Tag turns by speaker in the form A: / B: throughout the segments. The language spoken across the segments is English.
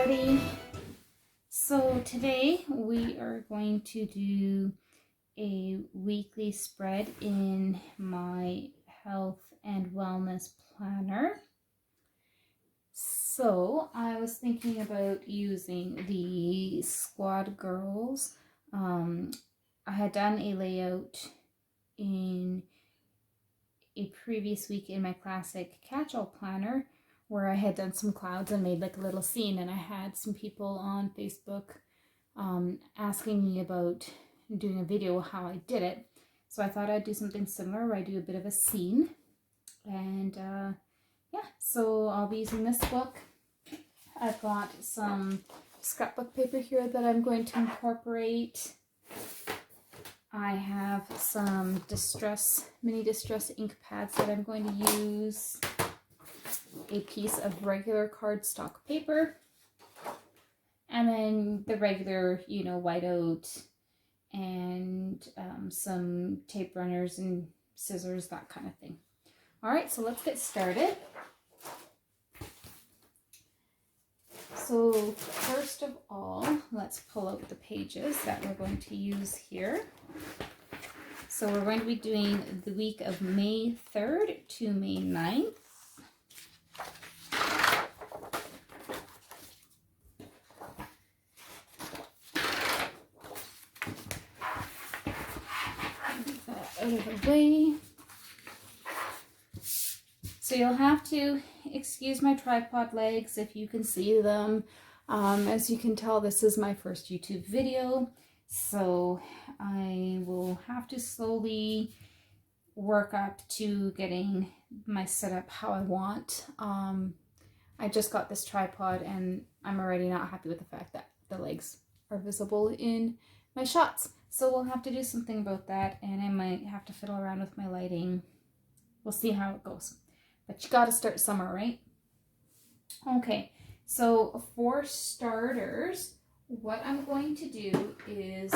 A: everybody. So today we are going to do a weekly spread in my health and wellness planner. So I was thinking about using the Squad Girls. I had done a layout in a previous week in my classic catch-all planner where I had done some clouds and made like a little scene, and I had some people on Facebook asking me about doing a video how I did it. So I thought I'd do something similar where I do a bit of a scene. And yeah, so I'll be using this book. I've got some scrapbook paper here that I'm going to incorporate. I have some mini distress ink pads that I'm going to use. A piece of regular cardstock paper, and then the regular, whiteout, and some tape runners and scissors, that kind of thing. All right, so let's get started. So first of all, let's pull out the pages that we're going to use here. So we're going to be doing the week of May 3rd to May 9th. Out of the way. So you'll have to excuse my tripod legs if you can see them. As you can tell, this is my first YouTube video, so I will have to slowly work up to getting my setup how I want. I just got this tripod and I'm already not happy with the fact that the legs are visible in my shots. So we'll have to do something about that, and I might have to fiddle around with my lighting. We'll see how it goes. But you gotta start somewhere, right? Okay, so for starters, what I'm going to do is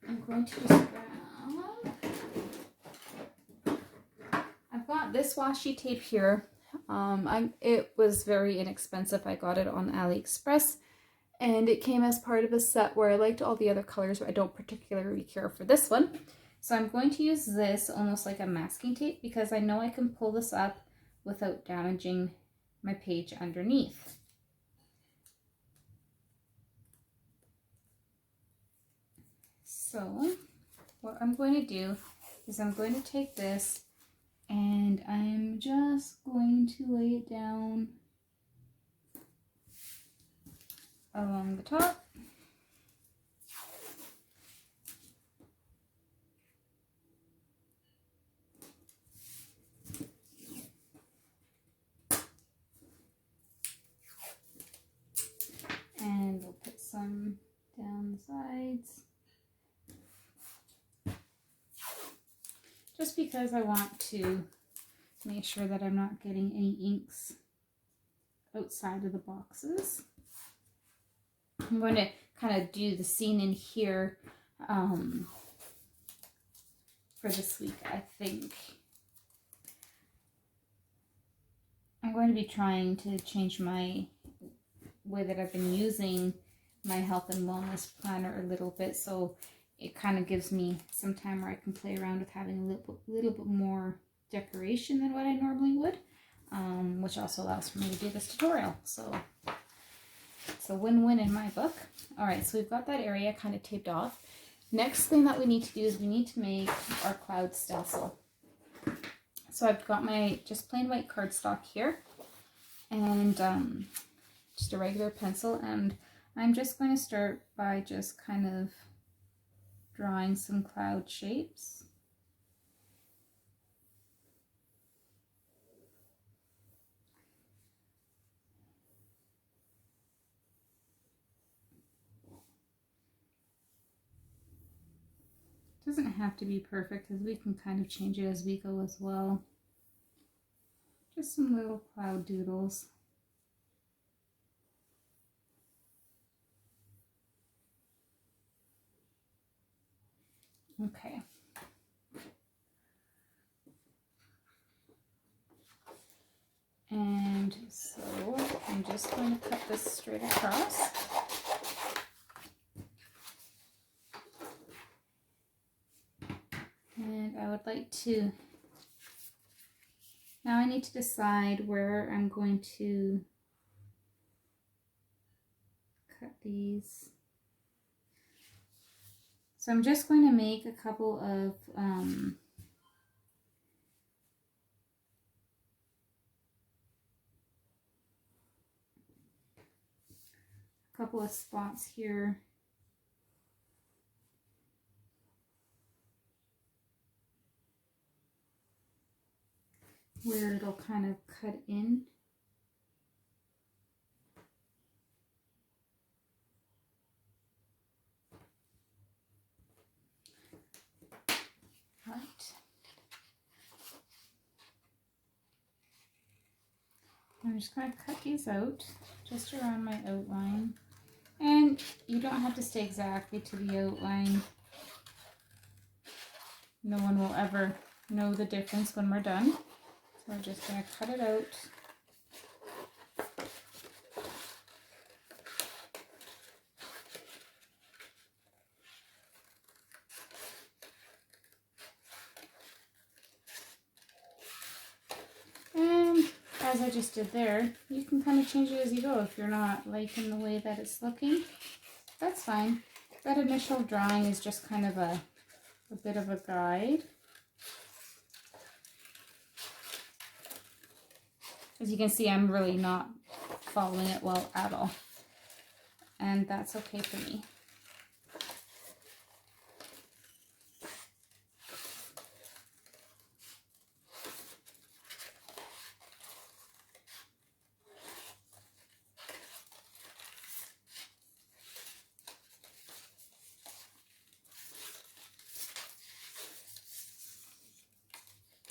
A: I'm going to just grab, I've got this washi tape here. It was very inexpensive. I got it on AliExpress. And it came as part of a set where I liked all the other colors, but I don't particularly care for this one. So I'm going to use this almost like a masking tape because I know I can pull this up without damaging my page underneath. So what I'm going to do is I'm going to take this and I'm just going to lay it down along the top. And we'll put some down the sides. Just because I want to make sure that I'm not getting any inks outside of the boxes. I'm going to kind of do the scene in here for this week, I think. I'm going to be trying to change my way that I've been using my health and wellness planner a little bit, so it kind of gives me some time where I can play around with having a little bit more decoration than what I normally would, which also allows for me to do this tutorial. So it's a win-win in my book. All right, so we've got that area kind of taped off. Next thing that we need to do is we need to make our cloud stencil. So I've got my just plain white cardstock here and just a regular pencil, and I'm just going to start by just kind of drawing some cloud shapes. It doesn't have to be perfect, as we can kind of change it as we go as well. Just some little cloud doodles. Okay. And And so I'm just going to cut this straight across. And I would like to, now I need to decide where I'm going to cut these. So I'm just going to make a couple of spots here. Where it'll kind of cut in. Right. I'm just going to cut these out just around my outline. And you don't have to stay exactly to the outline. No one will ever know the difference when we're done. So we're just going to cut it out. And as I just did there, you can kind of change it as you go. If you're not liking the way that it's looking, that's fine. That initial drawing is just kind of a bit of a guide. As you can see, I'm really not following it well at all. And that's okay for me.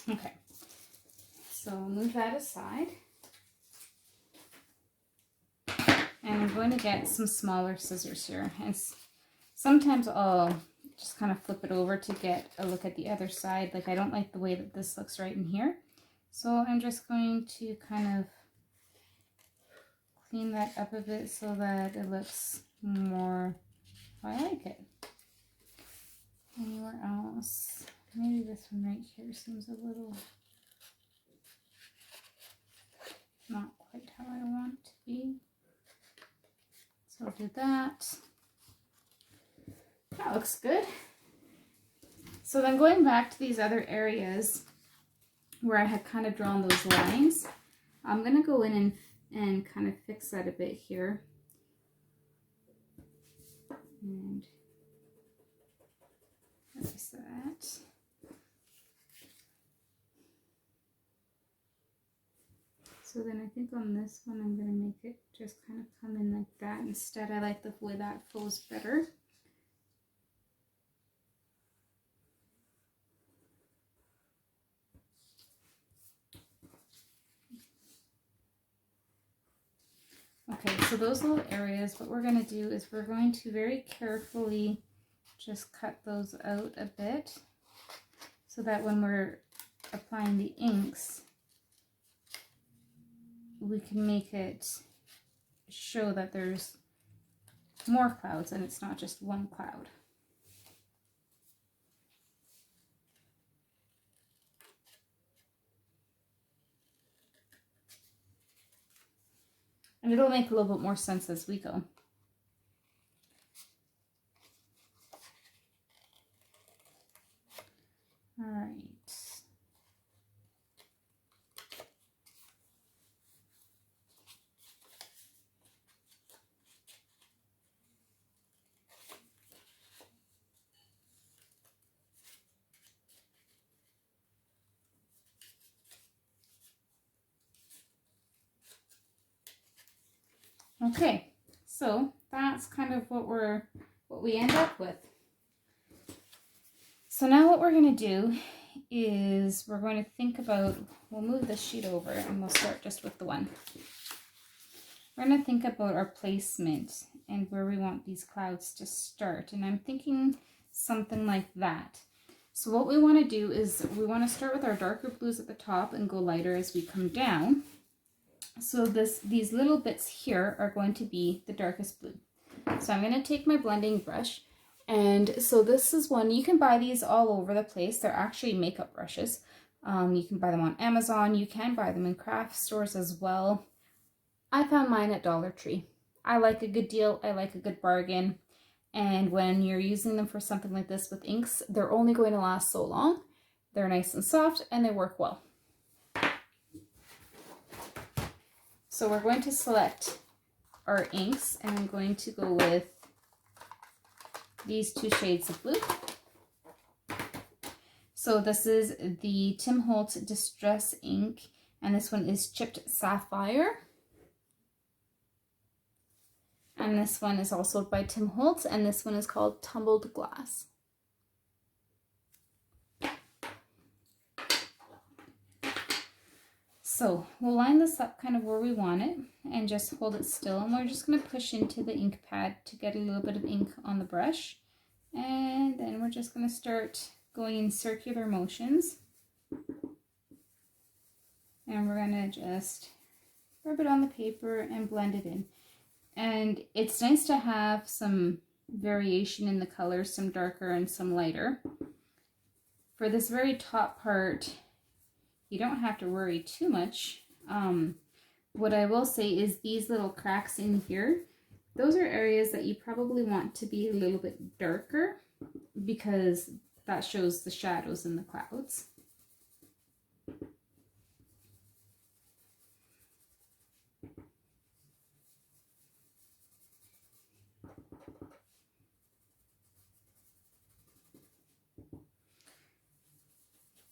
A: Okay, so move that aside. And I'm going to get some smaller scissors here. And sometimes I'll just kind of flip it over to get a look at the other side. Like, I don't like the way that this looks right in here. So I'm just going to kind of clean that up a bit so that it looks more how I like it. Anywhere else? Maybe this one right here seems a little not quite how I want it to be. So I'll do that. That looks good. So then going back to these other areas where I had kind of drawn those lines, I'm going to go in and kind of fix that a bit here. And erase that. So then I think on this one, I'm going to make it just kind of come in like that instead. I like the way that flows better. Okay, so those little areas, what we're going to do is we're going to very carefully just cut those out a bit so that when we're applying the inks, we can make it show that there's more clouds and it's not just one cloud. And it'll make a little bit more sense as we go. All right. Okay, so that's kind of what we end up with. So now what we're going to do is we're going to think about, we'll move this sheet over and we'll start just with the one. We're going to think about our placement and where we want these clouds to start. And I'm thinking something like that. So what we want to do is we want to start with our darker blues at the top and go lighter as we come down. So So these little bits here are going to be the darkest blue. So I'm going to take my blending brush, and so this is one, you can buy these all over the place. They're actually makeup brushes. You can buy them on Amazon, you can buy them in craft stores as well. I found mine at Dollar Tree. I like a good deal, I like a good bargain, and when you're using them for something like this with inks, they're only going to last so long. They're nice and soft and they work well. So we're going to select our inks, and I'm going to go with these two shades of blue. So this is the Tim Holtz Distress ink, and this one is Chipped Sapphire. And this one is also by Tim Holtz, and this one is called Tumbled Glass. So we'll line this up kind of where we want it and just hold it still, and we're just going to push into the ink pad to get a little bit of ink on the brush, and then we're just going to start going in circular motions, and we're going to just rub it on the paper and blend it in. And it's nice to have some variation in the colors, some darker and some lighter. For this very top part, you don't have to worry too much. What I will say is these little cracks in here, those are areas that you probably want to be a little bit darker, because that shows the shadows in the clouds.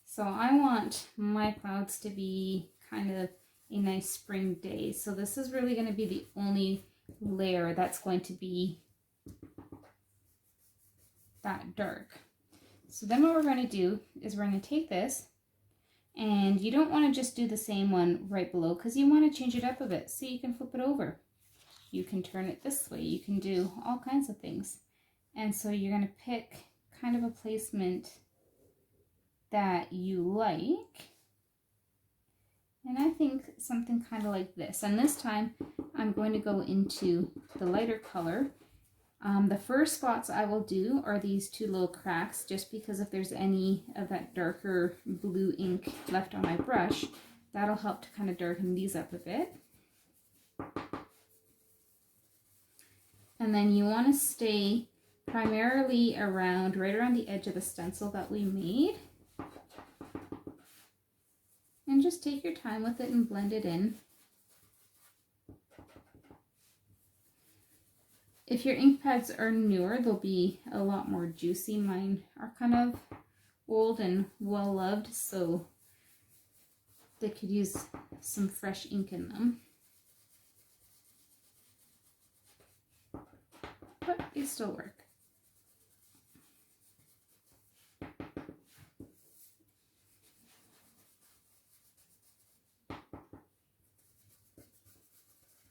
A: So I want my clouds to be kind of a nice spring day. So this is really going to be the only layer that's going to be that dark. So then what we're going to do is we're going to take this, and you don't want to just do the same one right below, because you want to change it up a bit. So you can flip it over. You can turn it this way. You can do all kinds of things. And so you're going to pick kind of a placement that you like, and I think something kind of like this. And this time I'm going to go into the lighter color. The first spots I will do are these two little cracks, just because if there's any of that darker blue ink left on my brush, that'll help to kind of darken these up a bit. And then you want to stay primarily around, right around the edge of the stencil that we made. And just take your time with it and blend it in. If your ink pads are newer, they'll be a lot more juicy. Mine are kind of old and well loved, so they could use some fresh ink in them. But they still work.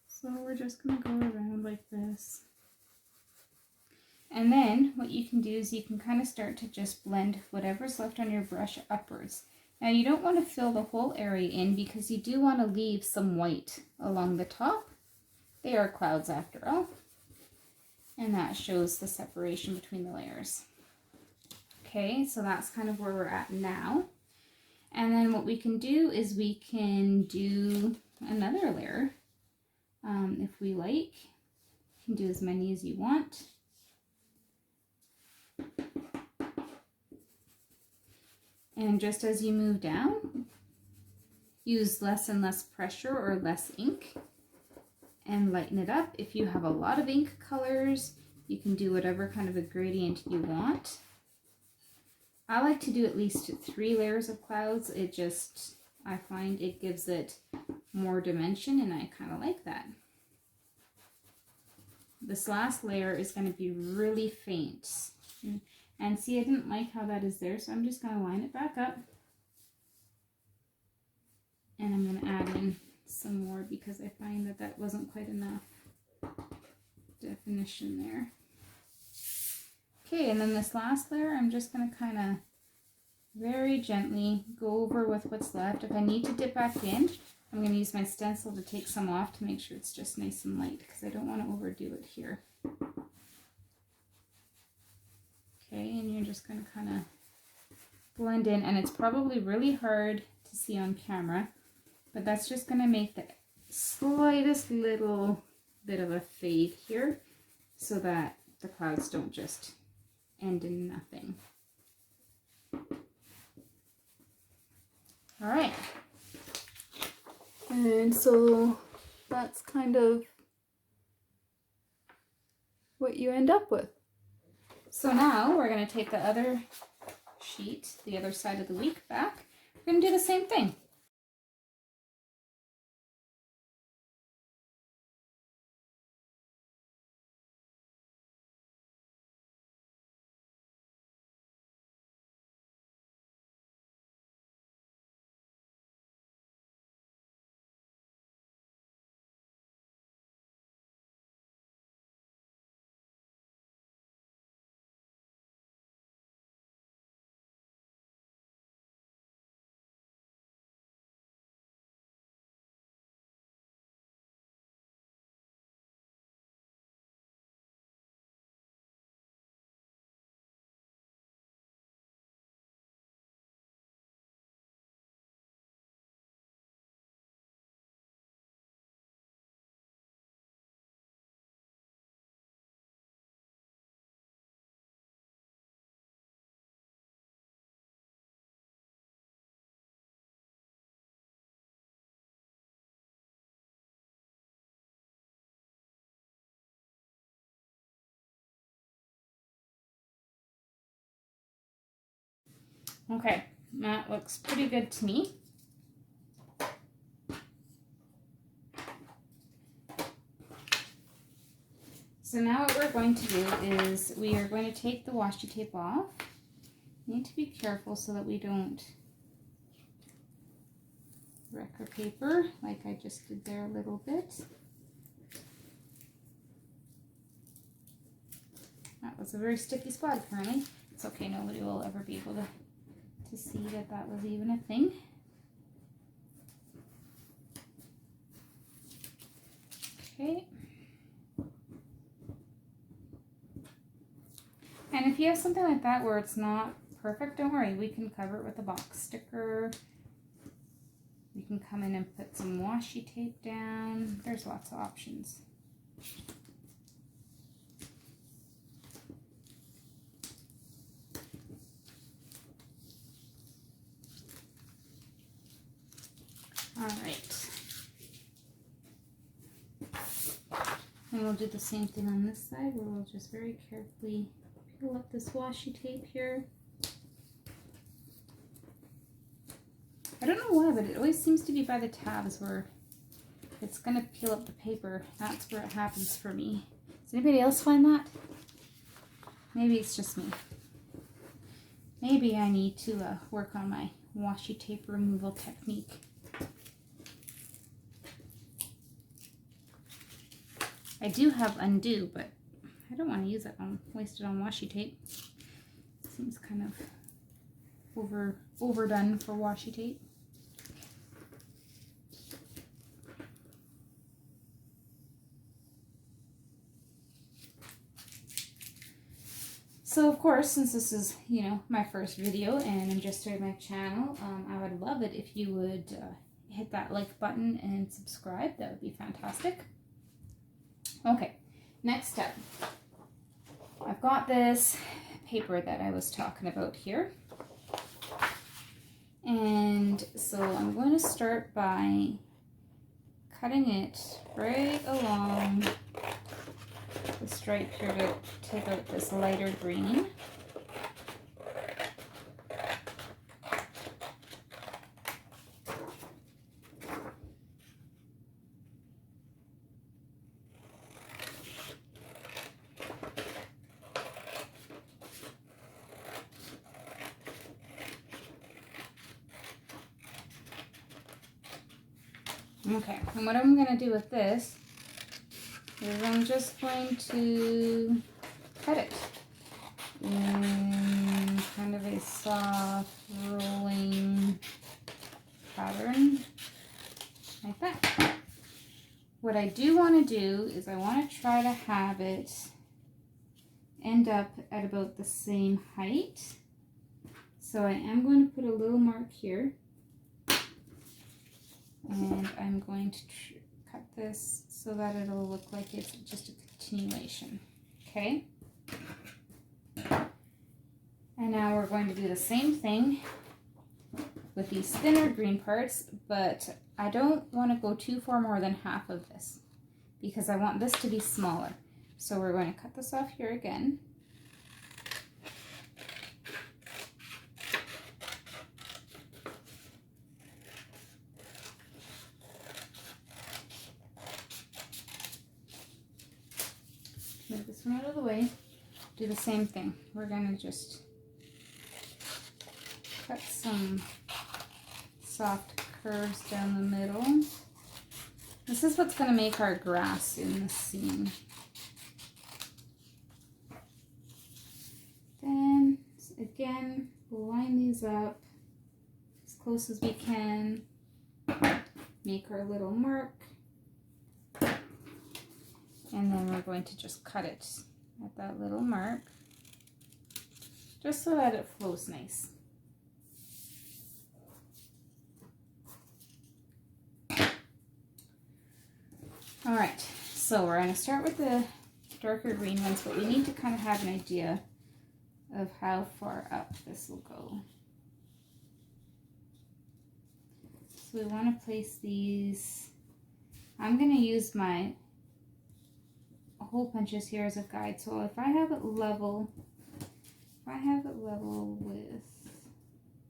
A: So we're just going to go around like this. And then what you can do is you can kind of start to just blend whatever's left on your brush upwards. Now you don't want to fill the whole area in, because you do want to leave some white along the top. They are clouds after all. And that shows the separation between the layers. Okay, so that's kind of where we're at now. And then what we can do is we can do another layer. If we like, you can do as many as you want. And just as you move down, use less and less pressure or less ink and lighten it up. If you have a lot of ink colors, you can do whatever kind of a gradient you want. I like to do at least 3 layers of clouds. I find it gives it more dimension, and I kind of like that. This last layer is going to be really faint. And see, I didn't like how that is there, so I'm just going to line it back up. And I'm going to add in some more, because I find that that wasn't quite enough definition there. Okay, and then this last layer, I'm just going to kind of very gently go over with what's left. If I need to dip back in, I'm going to use my stencil to take some off to make sure it's just nice and light because I don't want to overdo it here. Okay, and you're just going to kind of blend in, and it's probably really hard to see on camera, but that's just going to make the slightest little bit of a fade here so that the clouds don't just end in nothing. All right. And so that's kind of what you end up with. So now we're going to take the other sheet, the other side of the week back. We're going to do the same thing. Okay, that looks pretty good to me. So now what we're going to do is we are going to take the washi tape off. You need to be careful so that we don't wreck our paper like I just did there a little bit. That was a very sticky spot apparently. It's okay, nobody will ever be able to see that that was even a thing. Okay. And if you have something like that where it's not perfect, don't worry. We can cover it with a box sticker. We can come in and put some washi tape down. There's lots of options. All right. And we'll do the same thing on this side where we'll just very carefully peel up this washi tape here. I don't know why, but it always seems to be by the tabs where it's going to peel up the paper. That's where it happens for me. Does anybody else find that? Maybe it's just me. Maybe I need to work on my washi tape removal technique. I do have undo, but I don't want to use it on wasted on washi tape. It seems kind of overdone for washi tape. So of course, since this is, you know, my first video and I'm just starting my channel, I would love it if you would hit that like button and subscribe. That would be fantastic. Okay, next step. I've got this paper that I was talking about here. And so I'm going to start by cutting it right along the stripe here to take out this lighter green. Okay, and what I'm going to do with this is I'm just going to cut it in kind of a soft rolling pattern. like that. What I do want to do is I want to try to have it end up at about the same height. So I am going to put a little mark here, and I'm going to cut this so that it'll look like it's just a continuation. Okay? And now we're going to do the same thing with these thinner green parts, but I don't want to go too far more than half of this because I want this to be smaller. So we're going to cut this off here again. Move this one out of the way. Do the same thing. We're going to just cut some soft curves down the middle. This is what's going to make our grass in the scene. Then, again, we'll line these up as close as we can. Make our little mark. And then we're going to just cut it at that little mark, just so that it flows nice. All right, so we're going to start with the darker green ones, but we need to kind of have an idea of how far up this will go. So we want to place these, I'm going to use my hole punches here as a guide. So if I have it level, with,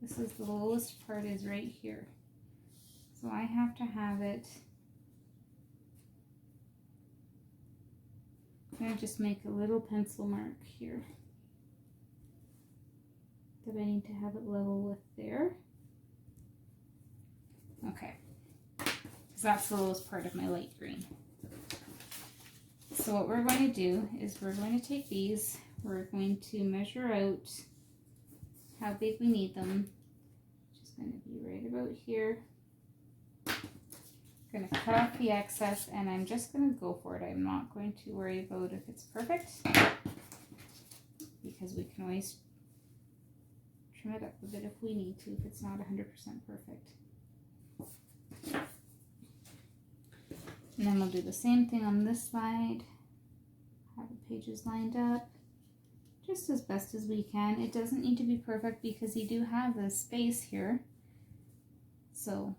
A: this is the lowest part is right here. So I have to have it, I'm going to just make a little pencil mark here that I need to have it level with there. Okay, because that's the lowest part of my light green. So what we're going to do is we're going to take these, we're going to measure out how big we need them. Just going to be right about here. Going to cut off the excess, and I'm just going to go for it. I'm not going to worry about if it's perfect, because we can always trim it up a bit if we need to, if it's not 100% perfect. And then we'll do the same thing on this side. Have the pages lined up just as best as we can. It doesn't need to be perfect because you do have this space here. So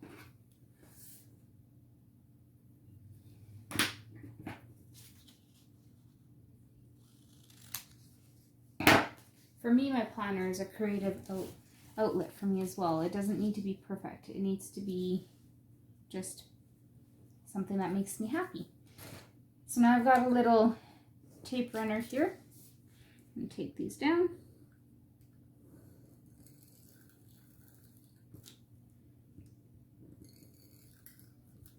A: for me, my planner is a creative outlet for me as well. It doesn't need to be perfect. It needs to be just something that makes me happy. So now I've got a little tape runner here. I'm going to take these down.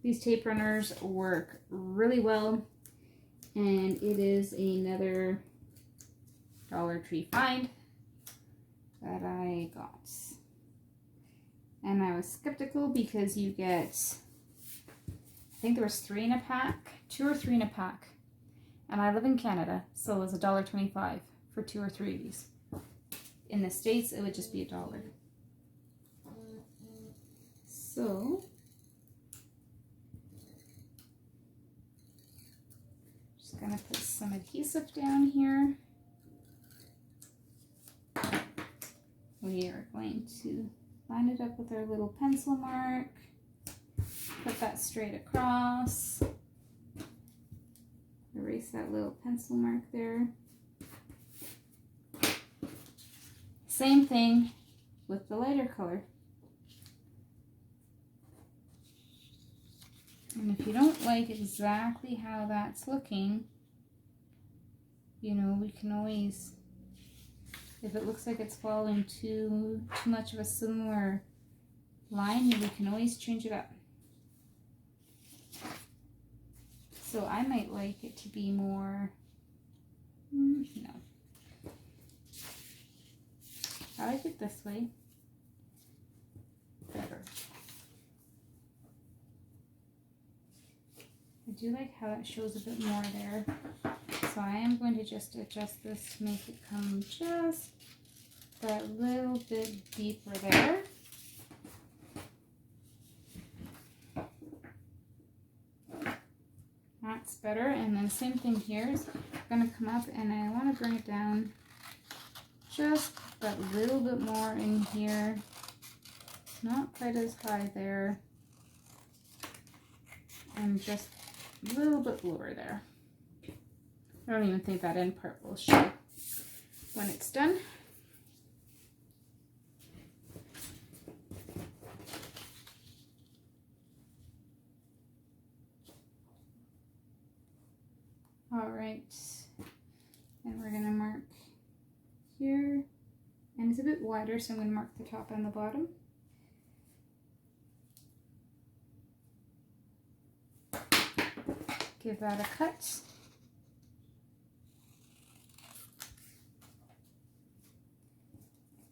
A: These tape runners work really well, and it is another Dollar Tree find that I got. And I was skeptical because you get, I think there was 3 in a pack, 2 or 3 in a pack. And I live in Canada, so it was $1.25 for 2 or 3 of these. In the States, it would just be $1. So just gonna put some adhesive down here. We are going to line it up with our little pencil mark, put that straight across, erase that little pencil mark there. Same thing with the lighter color. And if you don't like exactly how that's looking, you know, we can always, if it looks like it's following too much of a similar line, we can always change it up. So I might like it to be more, no. I like it this way better. I do like how it shows a bit more there. So I am going to just adjust this to make it come just that little bit deeper there. That's better. And then same thing here is going to come up and I want to bring it down just that little bit more in here. Not quite as high there. And just a little bit lower there. I don't even think that end part will show when it's done. All right, and we're gonna mark here, and it's a bit wider, so I'm gonna mark the top and the bottom. Give that a cut.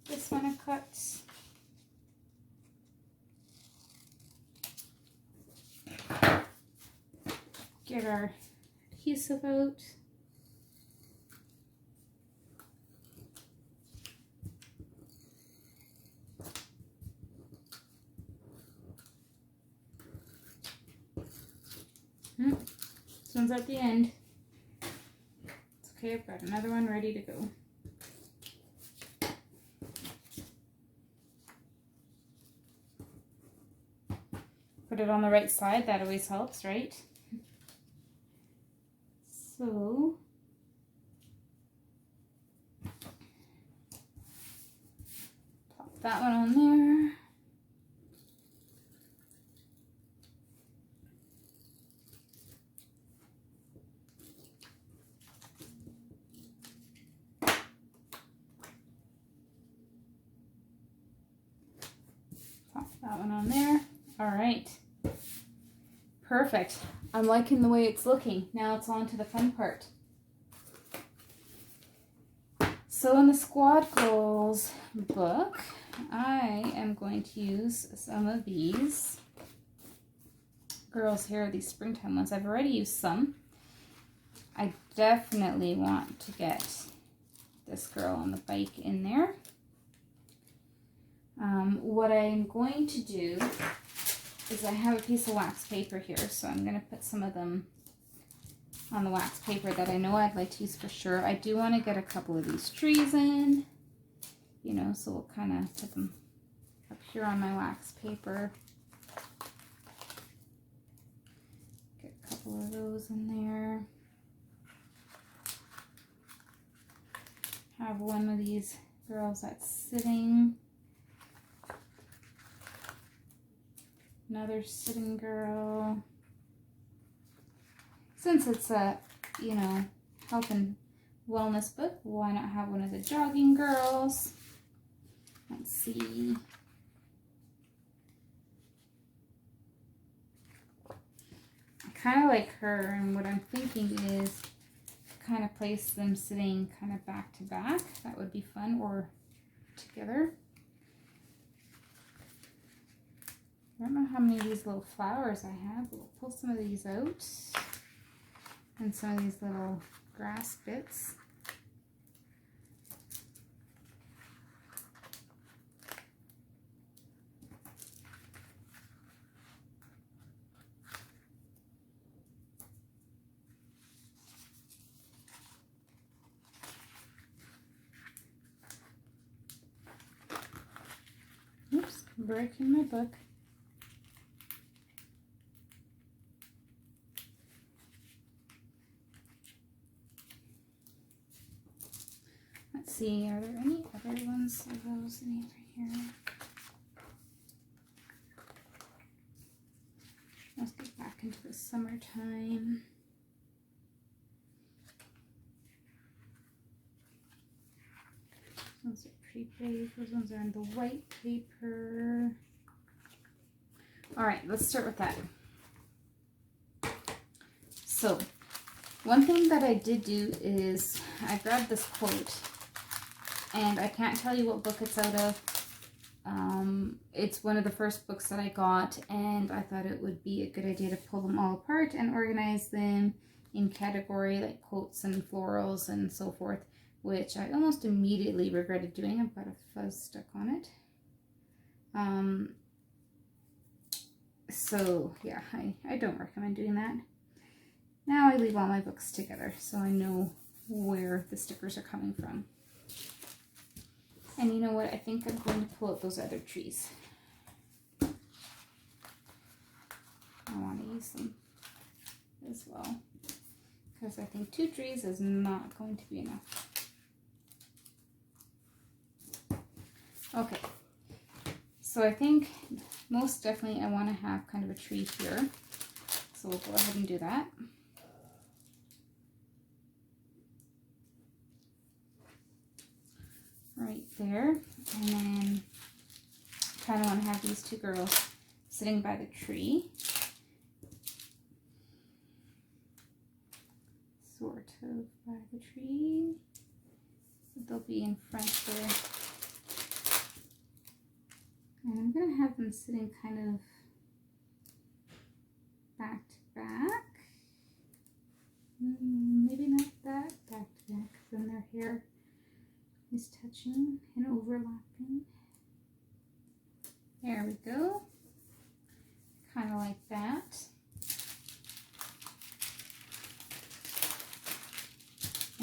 A: This one a cut. Get our adhesive out. This one's at the end. It's okay, I've got another one ready to go. Put it on the right side, that always helps, right? So, pop that one on there. Pop that one on there. All right. Perfect. I'm liking the way it's looking. Now it's on to the fun part. So in the Squad Goals book, I am going to use some of these girls here, these springtime ones. I've already used some. I definitely want to get this girl on the bike in there. What I'm going to do is I have a piece of wax paper here, so I'm going to put some of them on the wax paper that I know I'd like to use for sure. I do want to get a couple of these trees in, you know, so we'll kind of put them up here on my wax paper. Get a couple of those in there. Have one of these girls that's sitting. Another sitting girl. Since it's a, you know, health and wellness book, why not have one of the jogging girls? Let's see. I kind of like her, and what I'm thinking is kind of place them sitting kind of back to back. That would be fun, or together. I don't know how many of these little flowers I have. We'll pull some of these out. And some of these little grass bits. Oops, breaking my book. Let's see, are there any other ones of those in here? Let's get back into the summertime. Those are pretty big. Those ones are on the white paper. All right, let's start with that. So, one thing that I did do is I grabbed this quote, and I can't tell you what book it's out of. It's one of the first books that I got, and I thought it would be a good idea to pull them all apart and organize them in category like quotes and florals and so forth, which I almost immediately regretted doing. I've got a fuzz stuck on it. So yeah, I don't recommend doing that. Now I leave all my books together so I know where the stickers are coming from. And you know what? I think I'm going to pull out those other trees. I want to use them as well, because I think 2 trees is not going to be enough. Okay, so I think most definitely I want to have kind of a tree here. So we'll go ahead and do that. Right there. And then kind of want to have these 2 girls sitting by the tree. Sort of by the tree. So they'll be in front there. And I'm going to have them sitting kind of back to back. Maybe not that back to back, because then their hair is touching and overlapping. There we go. Kind of like that.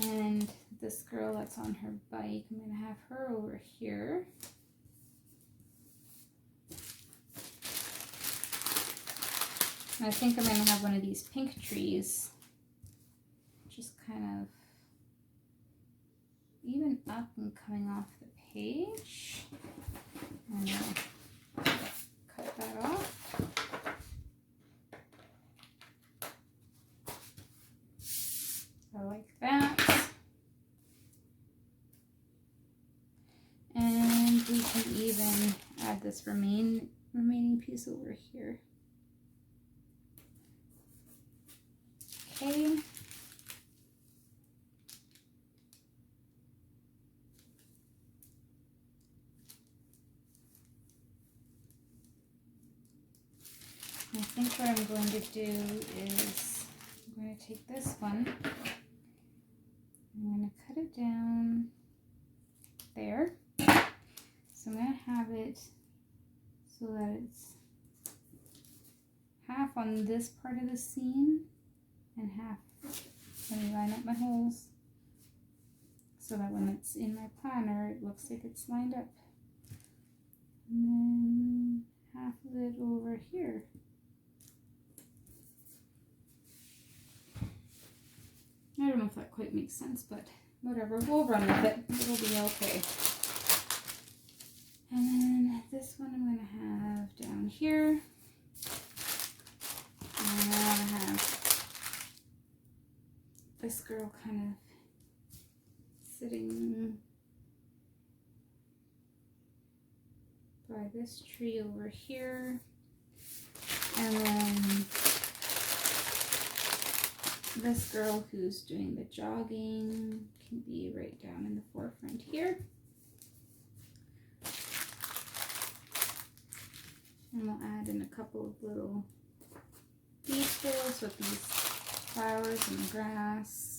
A: And this girl that's on her bike, I'm going to have her over here. I think I'm going to have one of these pink trees just kind of even up and coming off the page. And I'll cut that off. I like that. And we can even add this remaining piece over here. Okay. I think what I'm going to do is I'm going to take this one, I'm going to cut it down there. So I'm going to have it so that it's half on this part of the scene and half, let me line up my holes so that when it's in my planner it looks like it's lined up. And then half of it over here. I don't know if that quite makes sense, but whatever, we'll run with it. It'll be okay. And then this one I'm going to have down here. And I want to have this girl kind of sitting by this tree over here. And then this girl who's doing the jogging can be right down in the forefront here. And we'll add in a couple of little details with these flowers and the grass.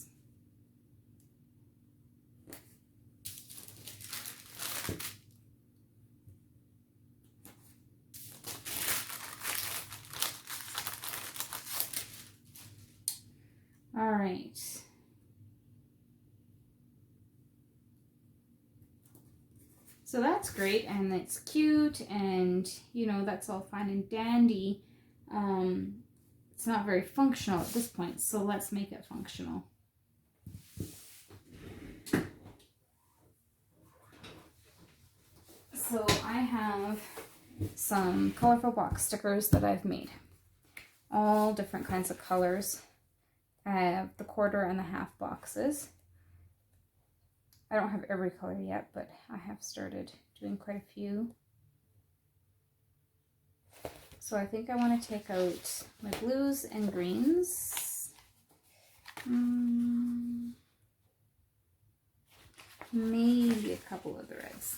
A: All right. So that's great, and it's cute, and you know, that's all fine and dandy. It's not very functional at this point, so let's make it functional. So I have some colorful box stickers that I've made. All different kinds of colors. I have the quarter and the half boxes. I don't have every color yet, but I have started doing quite a few. So I think I want to take out my blues and greens. Maybe a couple of the reds.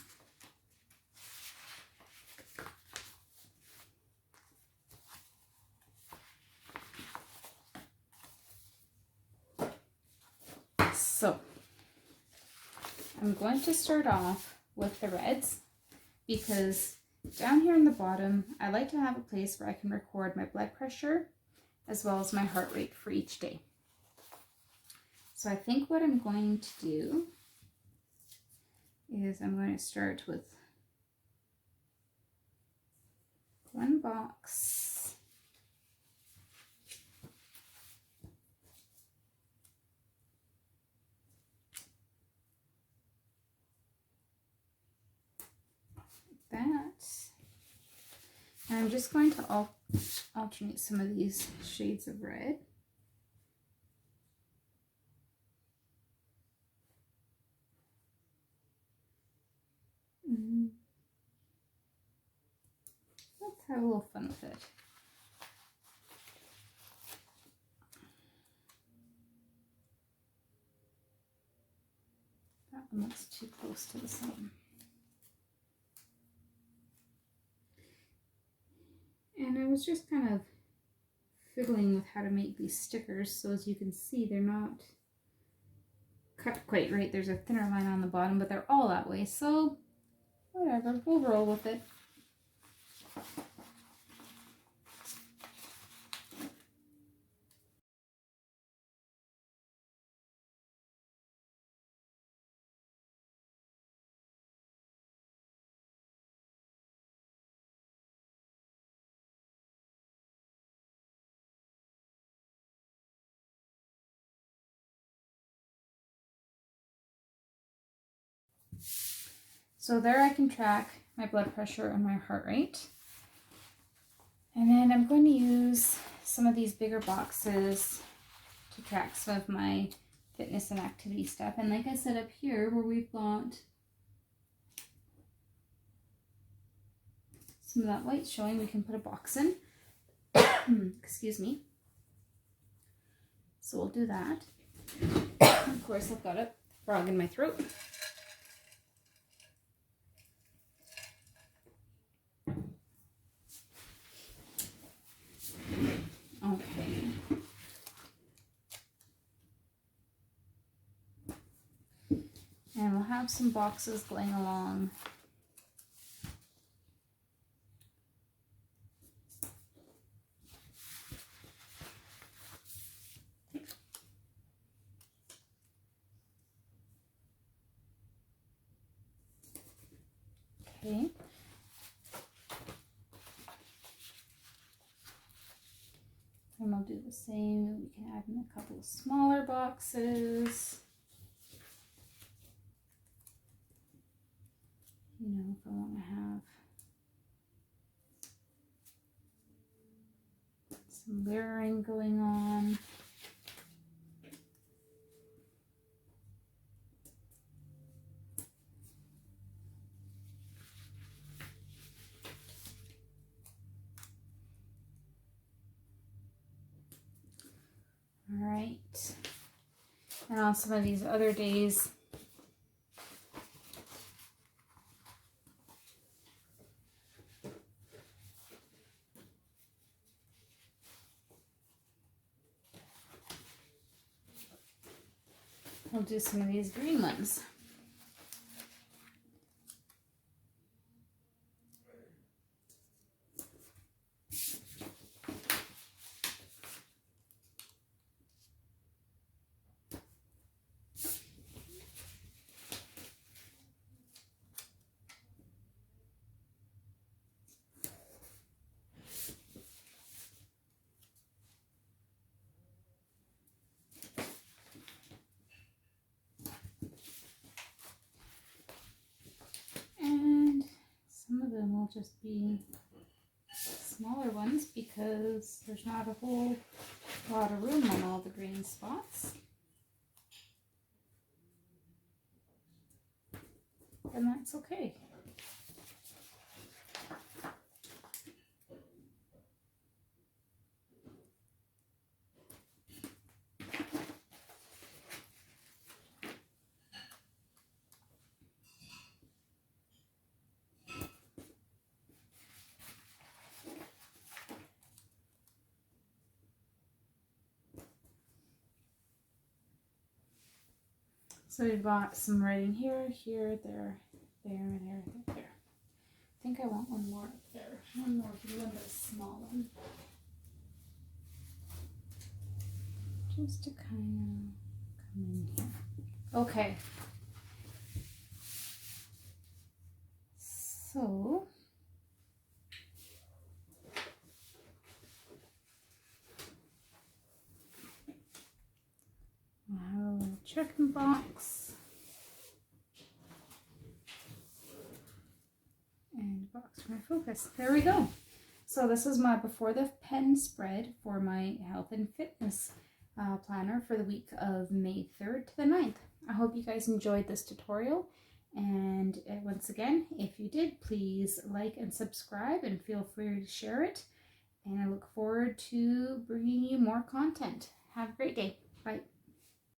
A: I'm going to start off with the reds because down here in the bottom, I like to have a place where I can record my blood pressure as well as my heart rate for each day. So I think what I'm going to do is I'm going to start with one box. Like that. And I'm just going to alternate some of these shades of red. Let's have a little fun with it. That one looks too close to the sun. And I was just kind of fiddling with how to make these stickers, so as you can see, they're not cut quite right. There's a thinner line on the bottom, but they're all that way, so whatever, we'll roll with it. So there I can track my blood pressure and my heart rate. And then I'm going to use some of these bigger boxes to track some of my fitness and activity stuff. And like I said up here where we've got some of that white showing, we can put a box in. Excuse me. So we'll do that. Of course, I've got a frog in my throat. Okay. And we'll have some boxes going along. Okay. And we'll do the same. We can add in a couple of smaller boxes. You know, if I want to have some layering going on. All right. And on some of these other days, we'll do some of these green ones. And some of them will just be smaller ones because there's not a whole lot of room on all the green spots. And that's okay. So we've got some writing here, here, there, there, there, there. I think I want one more up there. One more blue and a small one. Just to kind of come in here. Okay. So I have a little checking box and a box for my focus. There we go. So this is my before the pen spread for my health and fitness planner for the week of May 3rd to the 9th. I hope you guys enjoyed this tutorial. And once again, if you did, please like and subscribe and feel free to share it. And I look forward to bringing you more content. Have a great day. Bye.